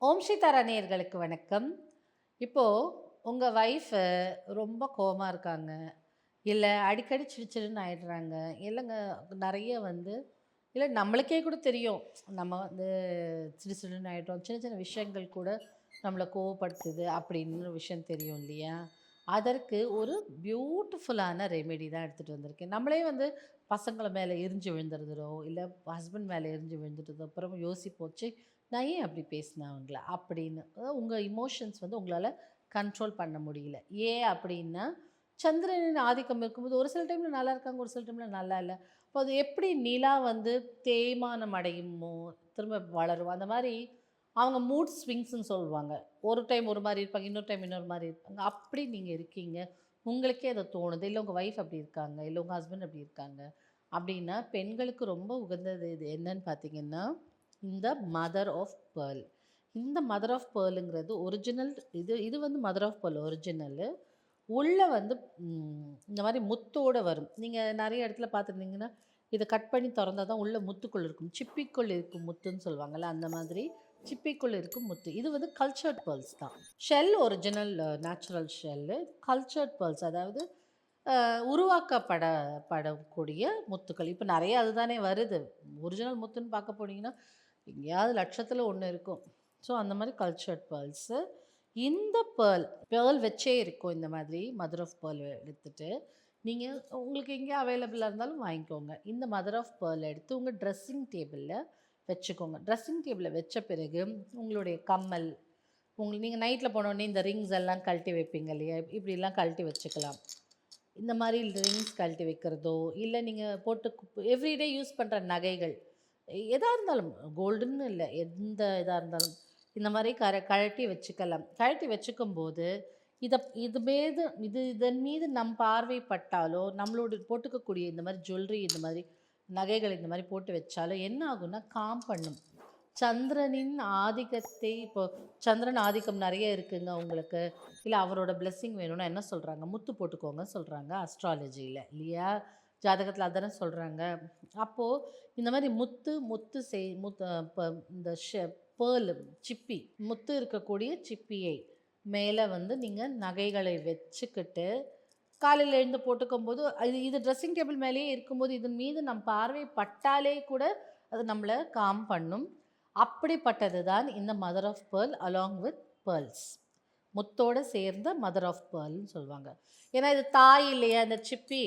ஓம் ஸ்ரீ தாரா நேயர்களுக்கு வணக்கம். இப்போது உங்கள் ஒய்ஃபு ரொம்ப கோவமா இருக்காங்க, இல்லை அடிக்கடி சிடுச்சிடுன்னு ஆயிடுறாங்க, இல்லைங்க நிறைய வந்து இல்லை நம்மளுக்கே கூட தெரியும், நம்ம வந்து சிடுசிடுன்னு ஆகிட்டோம், சின்ன சின்ன விஷயங்கள் கூட நம்மளை கோவப்படுத்துது அப்படின்னு விஷயம் தெரியும் இல்லையா? அதற்கு ஒரு பியூட்டிஃபுல்லான ரெமெடி தான் எடுத்துகிட்டு வந்திருக்கேன். நம்மளே வந்து பசங்களை மேலே எரிஞ்சு விழுந்துருதுறோ, இல்லை ஹஸ்பண்ட் மேலே எரிஞ்சு விழுந்துட்டது அப்புறம் யோசிப்போம், ச்சே நான் ஏன் அப்படி பேசினேன் அவங்கள அப்படின்னு. அதாவது உங்கள் இமோஷன்ஸ் வந்து உங்களால் கண்ட்ரோல் பண்ண முடியல. ஏன் அப்படின்னா, சந்திரனின் ஆதிக்கம் இருக்கும்போது ஒரு சில டைமில் நல்லா இருக்காங்க, ஒரு சில டைமில் நல்லா இல்லை. அப்போ அது எப்படி நிலா வந்து தேய்மானம் அடையுமோ திரும்ப வளரும், அந்த மாதிரி அவங்க மூட் ஸ்விங்ஸ்ன்னு சொல்லுவாங்க. ஒரு டைம் ஒரு மாதிரி இருப்பாங்க, இன்னொரு டைம் இன்னொரு மாதிரி இருப்பாங்க. அப்படி நீங்கள் இருக்கீங்க, உங்களுக்கே அது தோணுது, இல்லை உங்கள் ஒய்ஃப் அப்படி இருக்காங்க, இல்லை உங்கள் ஹஸ்பண்ட் அப்படி இருக்காங்க அப்படின்னா, பெண்களுக்கு ரொம்ப உகந்தது இது என்னன்னு பார்த்தீங்கன்னா, இந்த மதர் ஆஃப் பேர்ல். இந்த மதர் ஆஃப் பேர்லுங்கிறது ஒரிஜினல். இது இது வந்து மதர் ஆஃப் பேர்ல் ஒரிஜினலு. உள்ளே வந்து இந்த மாதிரி முத்தோடு வரும். நீங்கள் நிறைய இடத்துல பார்த்துருந்தீங்கன்னா, இதை கட் பண்ணி திறந்தா தான் உள்ளே முத்துக்குள் இருக்கும். சிப்பிக்குள் இருக்கும் முத்துன்னு சொல்லுவாங்கள்ல, அந்த மாதிரி சிப்பிக்குள் இருக்கும் முத்து. இது வந்து கல்ச்சர்ட் பேர்ல்ஸ் தான். Shell original natural shell. Cultured pearls அதாவது உருவாக்கப்படக்கூடிய முத்துக்கள். இப்போ நிறைய அதுதானே வருது. ஒரிஜினல் முத்துன்னு பார்க்க போனீங்கன்னா எங்கேயாவது லட்சத்தில் ஒன்று இருக்கும். ஸோ அந்த மாதிரி கல்ச்சர்ட் பேர்ல்ஸு. இந்த பேர்ல் வச்சே இருக்கும். இந்த மாதிரி மதர் ஆஃப் பேர்ல் எடுத்துகிட்டு நீங்கள் உங்களுக்கு எங்கேயா அவைலபிளாக இருந்தாலும் வாங்கிக்கோங்க. இந்த மதர் ஆஃப் பேர்ல் எடுத்து உங்கள் ட்ரெஸ்ஸிங் டேபிளில் வச்சுக்கோங்க. ட்ரெஸ்ஸிங் டேபிளில் வச்ச பிறகு உங்களுடைய கம்மல், நீங்கள் நைட்டில் போனோடனே இந்த ரிங்ஸ் எல்லாம் கழட்டி வைப்பீங்க இல்லையா, இப்படிலாம் கழட்டி வச்சுக்கலாம். இந்த மாதிரி ரிங்ஸ் கழட்டி வைக்கிறதோ, இல்லை நீங்கள் போட்டு எவ்ரிடே யூஸ் பண்ணுற நகைகள் எதாக இருந்தாலும், கோல்டுன்னு இல்லை, எந்த இதாக இருந்தாலும் இந்த மாதிரி கழட்டி வச்சுக்கலாம். கழட்டி வச்சுக்கும்போது இதை இதன் மீது நம் பார்வை பட்டாலோ, நம்மளோட போட்டுக்கக்கூடிய இந்த மாதிரி ஜுவல்லரி, இந்த மாதிரி நகைகள் இந்த மாதிரி போட்டு வச்சாலோ என்ன ஆகும்னா காம் பண்ணும். சந்திரனின் ஆதிக்கத்தை இப்போ சந்திரன் ஆதிக்கம் நிறைய இருக்குங்க உங்களுக்கு, இல்லை அவரோட பிளெஸ்ஸிங் வேணும்னா என்ன சொல்கிறாங்க, முத்து போட்டுக்கோங்கன்னு சொல்கிறாங்க அஸ்ட்ராலஜியில் இல்லையா? ஜாதகத்தில் அதானே சொல்கிறாங்க. அப்போது இந்த மாதிரி முத்து முத்து செய் முத்து இப்போ இந்த பேர்ல் சிப்பி, முத்து இருக்கக்கூடிய சிப்பியை மேலே வந்து நீங்கள் நகைகளை வச்சுக்கிட்டு காலையில் எழுந்து போட்டுக்கும்போது இது இது ட்ரெஸ்ஸிங் டேபிள் மேலேயே இருக்கும்போது இதன் மீது நம் பார்வை பட்டாலே கூட அது நம்மளை காம் பண்ணும். அப்படிப்பட்டது தான் இந்த mother of pearl along with pearls. முத்தோடு சேர்ந்த மதர் ஆஃப் பேர்ல்னு சொல்லுவாங்க. ஏன்னா இது தாய் இல்லையா இந்த சிப்பி.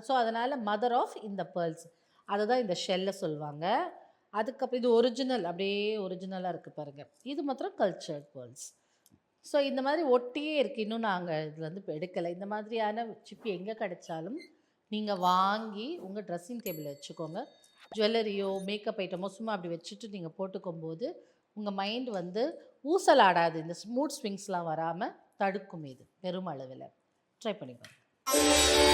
ஸோ அதனால் மதர் ஆஃப் இந்த பேர்ல்ஸ், அதை தான் இந்த ஷெல்லை சொல்லுவாங்க. அதுக்கப்புறம் இது ஒரிஜினல், அப்படியே ஒரிஜினலாக இருக்குது பாருங்கள். இது மாத்திரம் கல்ச்சர்ட் பேர்ல்ஸ். ஸோ இந்த மாதிரி ஒட்டியே இருக்குது. இன்னும் நாங்கள் இதில் வந்து இப்போ எடுக்கலை. இந்த மாதிரியான சிப்பி எங்கே கிடைச்சாலும் நீங்கள் வாங்கி உங்கள் ட்ரெஸ்ஸிங் டேபிளில் வச்சுக்கோங்க. ஜுவல்லரியோ மேக்கப் ஐட்டமோ சும்மா அப்படி வச்சுட்டு நீங்கள் போட்டுக்கும்போது உங்கள் மைண்ட் வந்து ஊசலாடாது. இந்த மூட் ஸ்விங்ஸ்லாம் வராமல் தடுக்கும். இது பெருமளவில் ட்ரை பண்ணி பாருங்கள்.